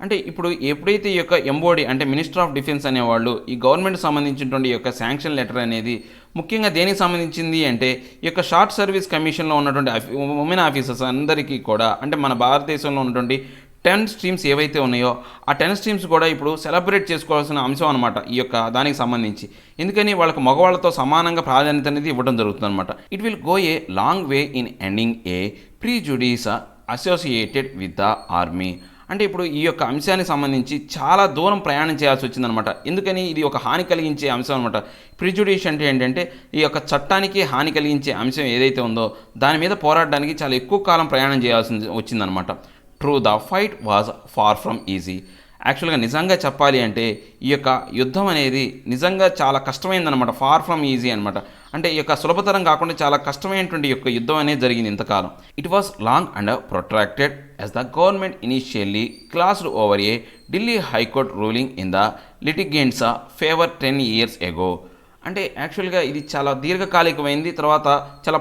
అంటే ఇప్పుడు ఎప్పుడైతే ఈ యొక్క MOD అంటే minister of defence అనేవాళ్ళు ఈ government సంబంధించినటువంటి ఈ యొక్క శాంక్షన్ లెటర్ అనేది ముఖ్యంగా దేనికి సంబంధించింది అంటే ఈ యొక్క షార్ట్ సర్వీస్ కమిషన్లో ఉన్నటువంటి ఉమెన్ ఆఫీసర్స్ అందరికీ కూడా అంటే మన భారతదేశంలో ఉన్నటువంటి 10 స్ట్రీమ్స్ ఏవైతే ఉన్నాయో ఆ 10 స్ట్రీమ్స్ కూడా ఇప్పుడు సెలబ్రేట్ చేసుకోవాల్సిన అంశం అనమాట ఈ యొక్క దానికి సంబంధించి. ఎందుకని వాళ్ళకు మగవాళ్ళతో సమానంగా ప్రాధాన్యత అనేది ఇవ్వడం జరుగుతుంది అనమాట. It will go a long way in ending A ప్రీజుడిస్ associated with the army. అంటే ఇప్పుడు ఈ యొక్క అంశానికి సంబంధించి చాలా దూరం ప్రయాణం చేయాల్సి వచ్చిందనమాట. ఎందుకని ఇది ఒక హాని కలిగించే అంశం అనమాట. ప్రిజుడిష్ అంటే ఏంటంటే ఈ యొక్క చట్టానికి హాని కలిగించే అంశం ఏదైతే ఉందో దాని మీద పోరాడడానికి చాలా ఎక్కువ కాలం ప్రయాణం చేయాల్సి వచ్చిందనమాట. True the fight was far from easy యాక్చువల్గా నిజంగా చెప్పాలి అంటే ఈ యొక్క యుద్ధం అనేది నిజంగా చాలా కష్టమైందనమాట, ఫార్ ఫ్రమ్ ఈజీ అనమాట. అంటే ఈ యొక్క సులభతరం కాకుండా చాలా కష్టమైనటువంటి యొక్క యుద్ధం అనేది జరిగింది ఇంతకాలం. It was long and protracted as the government initially clashed over a Delhi high court ruling in the litigant's favour 10 years ago. అంటే యాక్చువల్గా ఇది చాలా దీర్ఘకాలికమైంది, తర్వాత చాలా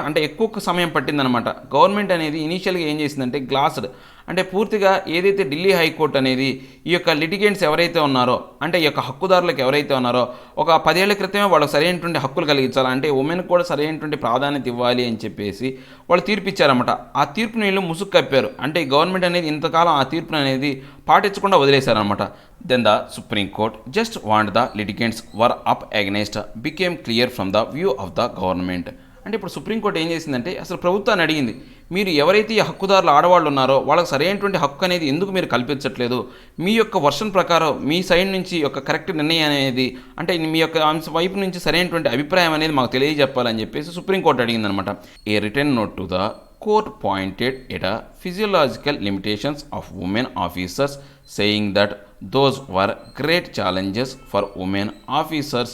అంటే ఎక్కువ సమయం పట్టిందనమాట. గవర్నమెంట్ అనేది ఇనీషియల్గా ఏం చేసిందంటే గ్లాస్డ్ అంటే పూర్తిగా ఏదైతే ఢిల్లీ హైకోర్టు అనేది ఈ యొక్క లిటిగెంట్స్ ఎవరైతే ఉన్నారో, అంటే ఈ యొక్క హక్కుదారులకు ఎవరైతే ఉన్నారో, ఒక 10 ఏళ్ల క్రితమే వాళ్ళకి సరైనటువంటి హక్కులు కలిగించాలి, అంటే ఉమెన్కి కూడా సరైనటువంటి ప్రాధాన్యత ఇవ్వాలి అని చెప్పేసి వాళ్ళు తీర్పు ఇచ్చారన్నమాట. ఆ తీర్పుని వీళ్ళు ముసుగు కప్పారు. అంటే గవర్నమెంట్ అనేది ఇంతకాలం ఆ తీర్పును అనేది పాటించకుండా వదిలేశారనమాట. Then the supreme court just want the litigants were up against became clear from the view of the government. అంటే ఇప్పుడు సుప్రీంకోర్టు ఏం చేసిందంటే అసలు ప్రభుత్వాన్ని అడిగింది, మీరు ఎవరైతే ఈ హక్కుదారులు ఆడవాళ్ళు ఉన్నారో వాళ్ళకి సరైనటువంటి హక్కు అనేది ఎందుకు మీరు కల్పించట్లేదు, మీ యొక్క వర్షన్ ప్రకారం మీ సైడ్ నుంచి యొక్క కరెక్ట్ నిర్ణయం అనేది, అంటే మీ యొక్క అంశ వైపు నుంచి సరైనటువంటి అభిప్రాయం అనేది మాకు తెలియజెప్పాలని చెప్పేసి సుప్రీంకోర్టు అడిగిందనమాట. A return note to the court pointed at a physiological limitations of women officers, saying that those were great challenges for women officers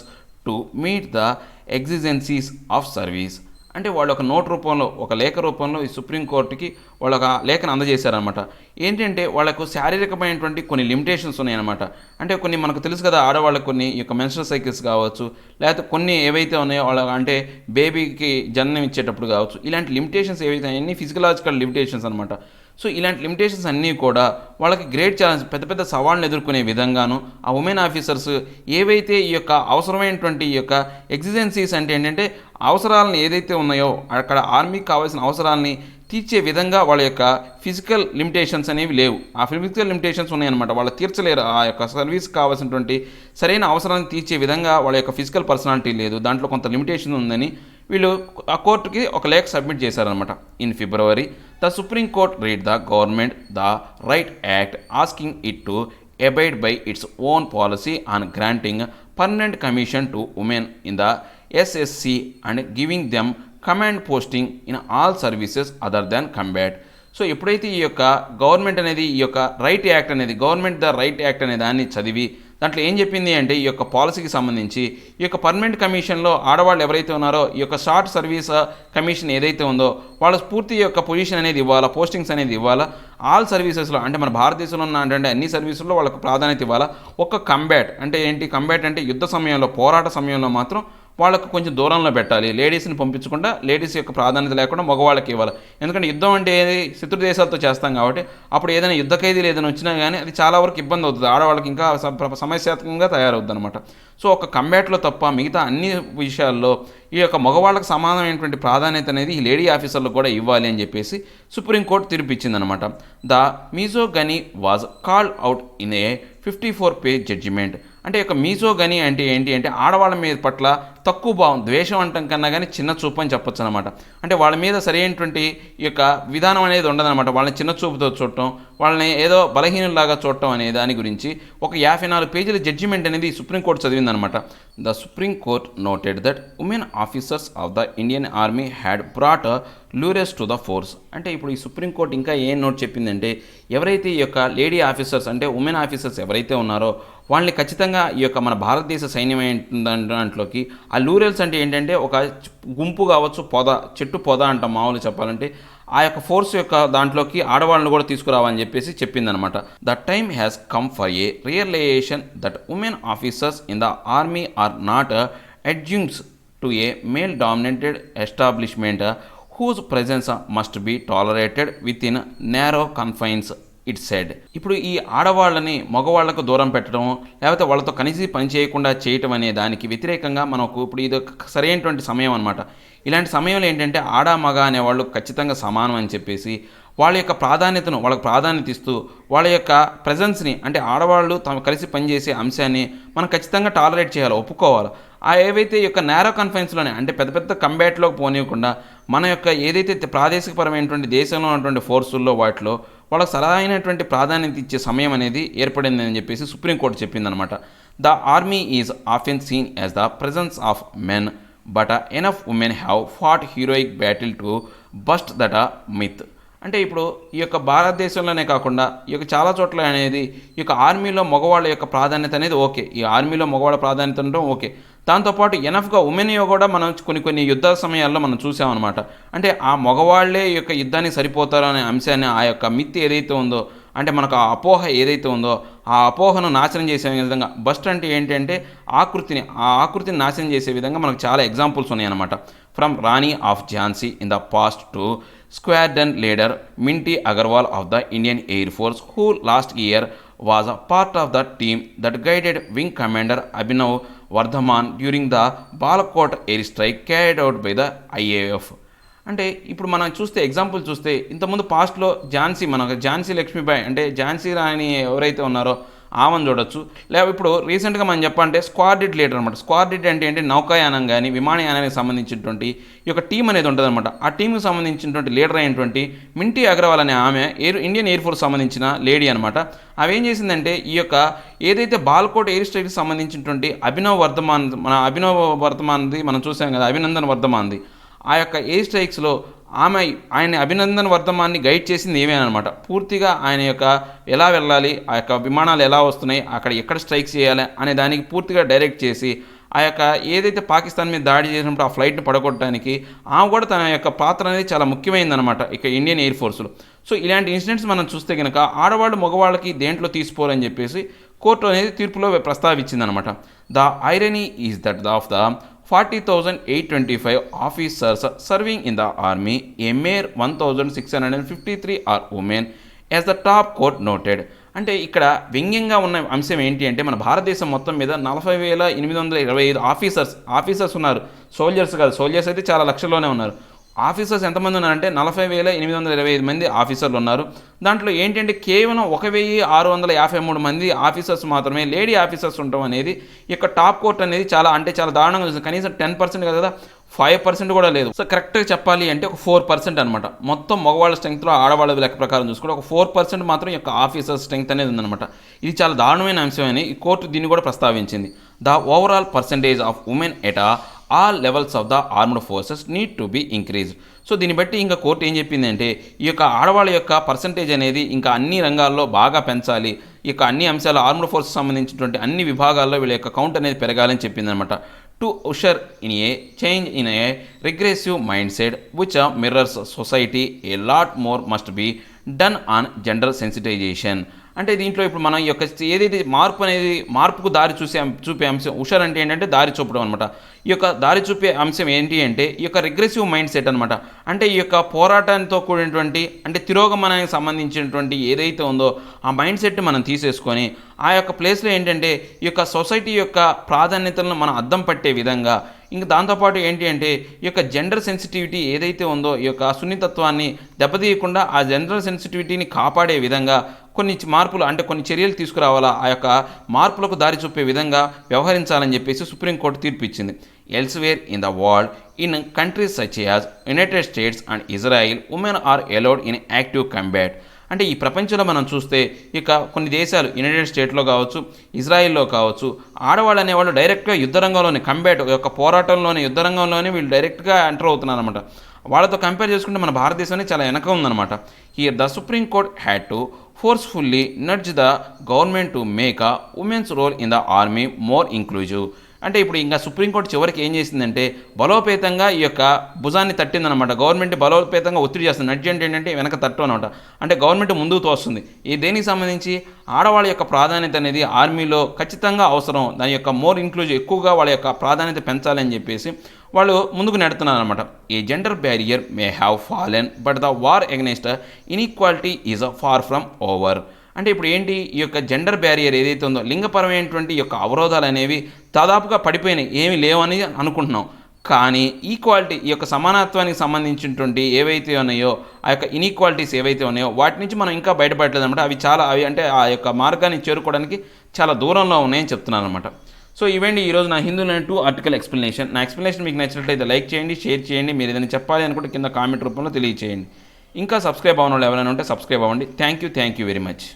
to meet the exigencies of service. అంటే వాళ్ళు ఒక నోట్ రూపంలో, ఒక లేఖ రూపంలో ఈ సుప్రీంకోర్టుకి వాళ్ళు ఒక లేఖను అందజేశారనమాట. ఏంటంటే వాళ్ళకు శారీరకమైనటువంటి కొన్ని లిమిటేషన్స్ ఉన్నాయన్నమాట. అంటే కొన్ని మనకు తెలుసు కదా, ఆడవాళ్ళకు కొన్ని ఈ యొక్క మెన్స్ట్రల్ సైకిల్స్ కావచ్చు, లేకపోతే కొన్ని ఏవైతే ఉన్నాయో వాళ్ళ అంటే బేబీకి జన్మం ఇచ్చేటప్పుడు కావచ్చు, ఇలాంటి లిమిటేషన్స్ ఏవైతే అన్నీ ఫిజికలాజికల్ లిమిటేషన్స్ అనమాట. సో ఇలాంటి లిమిటేషన్స్ అన్నీ కూడా వాళ్ళకి గ్రేట్ ఛాలెంజ్, పెద్ద పెద్ద సవాళ్ళను ఎదుర్కొనే విధంగాను ఆ ఉమెన్ ఆఫీసర్స్ ఏవైతే ఈ యొక్క అవసరమైనటువంటి ఈ యొక్క ఎగ్జిజెన్సీస్ అంటే ఏంటంటే అవసరాలను ఏదైతే ఉన్నాయో అక్కడ ఆర్మీకి కావాల్సిన అవసరాలని తీర్చే విధంగా వాళ్ళ యొక్క ఫిజికల్ లిమిటేషన్స్ అనేవి లేవు. ఆ ఫిజికల్ లిమిటేషన్స్ ఉన్నాయన్నమాట. వాళ్ళు తీర్చలేరు, ఆ యొక్క సర్వీస్కి కావాల్సినటువంటి సరైన అవసరాన్ని తీర్చే విధంగా వాళ్ళ యొక్క ఫిజికల్ పర్సనాలిటీ లేదు, దాంట్లో కొంత లిమిటేషన్ ఉందని వీళ్ళు ఆ కోర్టుకి ఒక లేఖ సబ్మిట్ చేశారనమాట. In February the supreme court read the government the right act asking it to abide by its own policy on granting permanent commission to women in the SSC and giving them command posting in all services other than combat. So ఎప్పుడైతే ఈ యొక్క government అనేది ఈ యొక్క right act అనేది, government the right act అనే దాన్ని చదివి దాంట్లో ఏం చెప్పింది అంటే ఈ యొక్క పాలసీకి సంబంధించి ఈ యొక్క పర్మనెంట్ కమిషన్లో ఆడవాళ్ళు ఎవరైతే ఉన్నారో ఈ యొక్క షార్ట్ సర్వీస్ కమిషన్ ఏదైతే ఉందో వాళ్ళ పూర్తి యొక్క పొజిషన్ అనేది ఇవ్వాలా, పోస్టింగ్స్ అనేది ఇవ్వాలా. ఆల్ సర్వీసెస్లో అంటే మన భారతదేశంలో ఉన్న అంటే అన్ని సర్వీసుల్లో వాళ్ళకు ప్రాధాన్యత ఇవ్వాలా. ఒక కంబాట్ అంటే ఏంటి, కంబాట్ అంటే యుద్ధ సమయంలో, పోరాట సమయంలో మాత్రం వాళ్ళకు కొంచెం దూరంలో పెట్టాలి. లేడీస్ని పంపించకుండా, లేడీస్ యొక్క ప్రాధాన్యత లేకుండా మగవాళ్ళకి ఇవ్వాలి. ఎందుకంటే యుద్ధం అంటే ఏది శత్రు దేశాలతో చేస్తాం కాబట్టి అప్పుడు ఏదైనా యుద్ధ ఖైదీలు ఏదైనా వచ్చినా కానీ అది చాలా వరకు ఇబ్బంది అవుతుంది, ఆడవాళ్ళకి ఇంకా సమస్యాత్మకంగా తయారవుద్ది అనమాట. సో ఒక కంబాట్లో తప్ప మిగతా అన్ని విషయాల్లో ఈ యొక్క మగవాళ్ళకు సమానమైనటువంటి ప్రాధాన్యత అనేది ఈ లేడీ ఆఫీసర్లకు కూడా ఇవ్వాలి అని చెప్పేసి సుప్రీంకోర్టు తీర్పు ఇచ్చిందనమాట. The misogyny was called out in a 54-page judgement. అంటే యొక్క మీజోగనీ అంటే ఏంటి అంటే ఆడవాళ్ళ మీద పట్ల తక్కువ భావం, ద్వేషం అంటాం కన్నా కానీ చిన్న చూపు అని చెప్పొచ్చు అనమాట. అంటే వాళ్ళ మీద సరైనటువంటి ఈ యొక్క విధానం అనేది ఉండదన్నమాట. వాళ్ళని చిన్న చూపుతో చూడటం, వాళ్ళని ఏదో బలహీనులాగా చూడటం అనే దాని గురించి ఒక 54 పేజీల జడ్జిమెంట్ అనేది సుప్రీంకోర్టు చదివిందనమాట. The supreme court noted that women officers of the Indian army had brought laurels to the force. అంటే ఇప్పుడు ఈ సుప్రీంకోర్టు ఇంకా ఏం నోట్ చెప్పిందంటే ఎవరైతే ఈ యొక్క లేడీ ఆఫీసర్స్ అంటే ఉమెన్ ఆఫీసర్స్ ఎవరైతే ఉన్నారో వాళ్ళని ఖచ్చితంగా ఈ యొక్క మన భారతదేశ సైన్యమైన దాంట్లోకి ఆ లూరెల్స్ అంటే ఏంటంటే ఒక గుంపు కావచ్చు, చెట్టు పొద అంటాం మామూలు చెప్పాలంటే, ఆ యొక్క ఫోర్స్ యొక్క దాంట్లోకి ఆడవాళ్ళని కూడా తీసుకురావాలని చెప్పేసి చెప్పిందనమాట. The time has come for a realisation that women officers in the army are not adjuncts to a male dominated establishment whose presence must be tolerated within narrow confines, it said. ఇప్పుడు ఈ ఆడవాళ్ళని మగవాళ్లకు దూరం పెట్టడం లేకపోతే వాళ్ళతో కలిసి పని చేయకుండా చేయటం అనే దానికి వ్యతిరేకంగా మనకు ఇప్పుడు ఇది సరైనటువంటి సమయం అనమాట. ఇలాంటి సమయంలో ఏంటంటే ఆడ మగ అనేవాళ్ళు ఖచ్చితంగా సమానం అని చెప్పేసి వాళ్ళ యొక్క ప్రాధాన్యతను వాళ్ళకి ప్రాధాన్యత ఇస్తూ వాళ్ళ యొక్క ప్రజెన్స్ని అంటే ఆడవాళ్ళు తమ కలిసి పనిచేసే అంశాన్ని మనం ఖచ్చితంగా టాలరేట్ చేయాలి, ఒప్పుకోవాలి. ఆ ఏవైతే ఈ యొక్క నేరో కన్ఫైన్స్లోనే అంటే పెద్ద పెద్ద కంబాట్లోకి పోనీయకుండా మన యొక్క ఏదైతే ప్రాదేశికపరమైనటువంటి దేశంలో ఉన్నటువంటి ఫోర్సుల్లో వాటిలో వాళ్ళకి సరైనటువంటి ప్రాధాన్యత ఇచ్చే సమయం అనేది ఏర్పడిందని చెప్పేసి సుప్రీంకోర్టు చెప్పిందనమాట. The army is often seen as the presence of men but enough women have fought heroic battle to bust that myth. అంటే ఇప్పుడు ఈ యొక్క భారతదేశంలోనే కాకుండా ఈ యొక్క చాలా చోట్ల అనేది ఈ యొక్క ఆర్మీలో మగవాళ్ళ యొక్క ప్రాధాన్యత అనేది ఓకే. ఈ ఆర్మీలో మగవాళ్ళ ప్రాధాన్యత ఉండడం ఓకే. దాంతోపాటు ఎనఫ్గా ఉమెన్ కూడా మనం కొన్ని యుద్ధ సమయాల్లో మనం చూసామన్నమాట. అంటే ఆ మగవాళ్లే ఈ యొక్క యుద్ధానికి సరిపోతారు అనే అంశాన్ని, ఆ యొక్క మిత్ ఏదైతే ఉందో, అంటే మనకు ఆ అపోహ ఏదైతే ఉందో ఆ అపోహను నాశనం చేసే విధంగా బస్ట్ అంటే ఏంటంటే ఆ ఆకృతిని నాశనం చేసే విధంగా మనకు చాలా ఎగ్జాంపుల్స్ ఉన్నాయన్నమాట. From Rani of Jhansi in the past to squadron leader Minty Agarwal of the Indian air force who last year was a part of the team that guided Wing Commander Abhinav Vardhaman during the Balakot air strike carried out by the IAF. అంటే ఇప్పుడు మనం చూస్తే example చూస్తే ఇంతకుముందు పాస్ట్లో ఝాన్సీ లక్ష్మీబాయి అంటే ఝాన్సీ రాణి ఎవరైతే ఉన్నారో ఆమెను చూడొచ్చు. లేదా ఇప్పుడు రీసెంట్గా మనం చెప్పాలంటే స్క్వాడ్రిడ్ లీడర్ అనమాట. స్క్వాడ్రిడ్ అంటే ఏంటి, నౌకాయానం కానీ విమానయానానికి సంబంధించినటువంటి ఈ యొక్క టీం అనేది ఉంటుంది అనమాట. ఆ టీంకి సంబంధించినటువంటి లీడర్ అయినటువంటి మింటీ అగర్వాల్ అనే ఆమె ఇండియన్ ఎయిర్ ఫోర్స్ సంబంధించిన లేడీ అనమాట. ఆమె ఏం చేసిందంటే ఈ యొక్క ఏదైతే బాల్కోట్ ఎయిర్ స్ట్రైక్కి సంబంధించినటువంటి అభినవ్ వర్ధమాన్ది మనం చూసాం కదా, అభినందన్ వర్ధమాన్ది ఆ యొక్క ఎయిర్ స్ట్రైక్స్లో ఆయన అభినందన్ వర్ధమాన్ని గైడ్ చేసింది ఏమేనమాట. పూర్తిగా ఆయన యొక్క ఎలా వెళ్ళాలి, ఆ యొక్క విమానాలు ఎలా వస్తున్నాయి, అక్కడ ఎక్కడ స్ట్రైక్స్ చేయాలి అనే దానికి పూర్తిగా డైరెక్ట్ చేసి ఆ యొక్క ఏదైతే పాకిస్తాన్ మీద దాడి చేసినప్పుడు ఆ ఫ్లైట్ని పడగొట్టడానికి ఆమె కూడా తన యొక్క పాత్ర అనేది చాలా ముఖ్యమైనదనమాట ఇక ఇండియన్ ఎయిర్ ఫోర్స్లో. సో ఇలాంటి ఇన్సిడెంట్స్ మనం చూస్తే కనుక ఆడవాళ్ళు మగవాళ్ళకి దేంట్లో తీసుకోరని చెప్పేసి కోర్టు అనేది తీర్పులో ప్రస్తావించిందనమాట. The irony is that of the 40,825 officers serving in the army, a mere 1,653 are women, as the top court noted. అంటే ఇక్కడ వ్యంగ్యంగా ఉన్న అంశం ఏంటి అంటే మన భారతదేశం మొత్తం మీద 40,825 ఆఫీసర్స్ ఉన్నారు. సోల్జర్స్ కాదు, సోల్జర్స్ అయితే చాలా లక్షల్లోనే ఉన్నారు. ఆఫీసర్స్ ఎంతమంది ఉన్నారంటే 40,825 మంది ఆఫీసర్లు ఉన్నారు. దాంట్లో ఏంటంటే కేవలం 1,653 మంది ఆఫీసర్స్ మాత్రమే లేడీ ఆఫీసర్స్ ఉండటం అనేది ఇక టాప్ కోర్ట్ అనేది చాలా దారుణంగా చూస్తుంది. కనీసం 10% కదా, 5% కూడా లేదు. సో కరెక్ట్గా చెప్పాలి అంటే ఒక 4% అనమాట. మొత్తం మగవాళ్ళ స్ట్రెంగ్త్లో ఆడవాళ్ళ లెక్క ప్రకారం చూసుకుంటే ఒక 4% మాత్రం యొక్క ఆఫీసర్ స్ట్రెంగ్త్ అనేది ఉందన్నమాట. ఇది చాలా దారుణమైన అంశం అని ఈ కోర్టు దీన్ని కూడా ప్రస్తావించింది. The overall percentage of women at all levels of the armed forces need to be increase. So దీన్ని బట్టి ఇంకా కోర్టు ఏం చెప్పిందంటే ఈ యొక్క ఆడవాళ్ళ యొక్క పర్సంటేజ్ అనేది ఇంకా అన్ని రంగాల్లో బాగా పెంచాలి. ఈ యొక్క అన్ని అంశాలు ఆర్మ్డ్ ఫోర్స్ సంబంధించినటువంటి అన్ని విభాగాల్లో వీళ్ళ యొక్క కౌంట్ అనేది పెరగాలని చెప్పిందనమాట. To usher in a change in a regressive mind set which mirrors society a lot more must be done on gender sensitisation. అంటే దీంట్లో ఇప్పుడు మనం ఈ యొక్క ఏదైతే మార్పుకు దారి చూపే అంశం ఉషర్ అంటే ఏంటంటే దారి చూపడం అనమాట. ఈ యొక్క దారి చూపే అంశం ఏంటి అంటే ఈ యొక్క రిగ్రెసివ్ మైండ్ సెట్ అనమాట. అంటే ఈ యొక్క పోరాటంతో కూడినటువంటి అంటే తిరోగమనానికి సంబంధించినటువంటి ఏదైతే ఉందో ఆ మైండ్ సెట్ మనం తీసేసుకొని ఆ యొక్క ప్లేస్లో ఏంటంటే ఈ యొక్క సొసైటీ యొక్క ప్రాధాన్యతలను మనం అద్దం పట్టే విధంగా ఇంకా దాంతోపాటు ఏంటి అంటే ఈ యొక్క జెండర్ సెన్సిటివిటీ ఏదైతే ఉందో ఈ యొక్క సున్నితత్వాన్ని దెబ్బతీయకుండా ఆ జెండర్ సెన్సిటివిటీని కాపాడే విధంగా కొన్ని మార్పులు అంటే కొన్ని చర్యలు తీసుకురావాలా, ఆ యొక్క మార్పులకు దారి చూపే విధంగా వ్యవహరించాలని చెప్పేసి సుప్రీంకోర్టు తీర్పు ఇచ్చింది. Elsewhere in the world in countries such as United States and Israel women are allowed in active combat. అంటే ఈ ప్రపంచంలో మనం చూస్తే ఇక కొన్ని దేశాలు యునైటెడ్ స్టేట్లో కావచ్చు, ఇజ్రాయిల్లో కావచ్చు, ఆడవాళ్ళు అనేవాళ్ళు డైరెక్ట్గా యుద్ధరంగంలోనే యొక్క పోరాటంలోనే యుద్ధరంగంలోనే వీళ్ళు డైరెక్ట్గా ఎంటర్ అవుతున్నారు అనమాట. వాళ్ళతో కంపేర్ చేసుకుంటే మన భారతదేశం చాలా వెనక ఉందన్నమాట. Here the supreme court had to forcefully nudge the government to make a women's role in the army more inclusive. అంటే ఇప్పుడు ఇంకా సుప్రీంకోర్టు చివరికి ఏం చేసిందంటే బలోపేతంగా ఈ యొక్క భుజాన్ని తట్టిందనమాట. గవర్నమెంట్ బలోపేతంగా ఒత్తిడి చేస్తుంది. నడ్జి అంటే ఏంటంటే వెనక తట్టు అనమాట. అంటే గవర్నమెంట్ ముందుకు తోస్తుంది. ఈ దేనికి సంబంధించి ఆడవాళ్ళ యొక్క ప్రాధాన్యత అనేది ఆర్మీలో ఖచ్చితంగా అవసరం, దాని యొక్క మోర్ ఇంక్లూజివ్ ఎక్కువగా వాళ్ళ యొక్క ప్రాధాన్యత పెంచాలని చెప్పేసి వాళ్ళు ముందుకు నెడుతున్నారు అనమాట. A gender barrier may have fallen but the war against inequality is far from over. అంటే ఇప్పుడు ఏంటి ఈ యొక్క జెండర్ బ్యారియర్ ఏదైతే ఉందో లింగపరమైనటువంటి యొక్క అవరోధాలు అనేవి దాదాపుగా పడిపోయినాయి, ఏమీ లేవని అనుకుంటున్నాం. కానీ ఈక్వాలిటీ ఈ యొక్క సమానత్వానికి సంబంధించినటువంటి ఏవైతే ఉన్నాయో ఆ యొక్క ఇన్ఈక్వాలిటీస్ ఏవైతే ఉన్నాయో వాటి నుంచి మనం ఇంకా బయటపడలేదు అనమాట. అవి అంటే ఆ యొక్క మార్గాన్ని చేరుకోవడానికి చాలా దూరంలో ఉన్నాయని చెప్తున్నాను అనమాట. సో ఇవేంటి ఈరోజు నా హిందూలోని 2 ఆర్టికల్ ఎక్స్ప్లెనేషన్. నా ఎక్స్ప్లెనేషన్ మీకు నచ్చినట్లయితే లైక్ చేయండి, షేర్ చేయండి. మీరు ఏదైనా చెప్పాలి అనుకుంటే కింద కామెంట్ రూపంలో తెలియజేయండి. ఇంకా సబ్స్క్రైబ్ అవ్వని వాళ్ళు ఎవరైనా ఉంటే సబ్స్క్రైబ్ అవ్వండి. Thank you very much.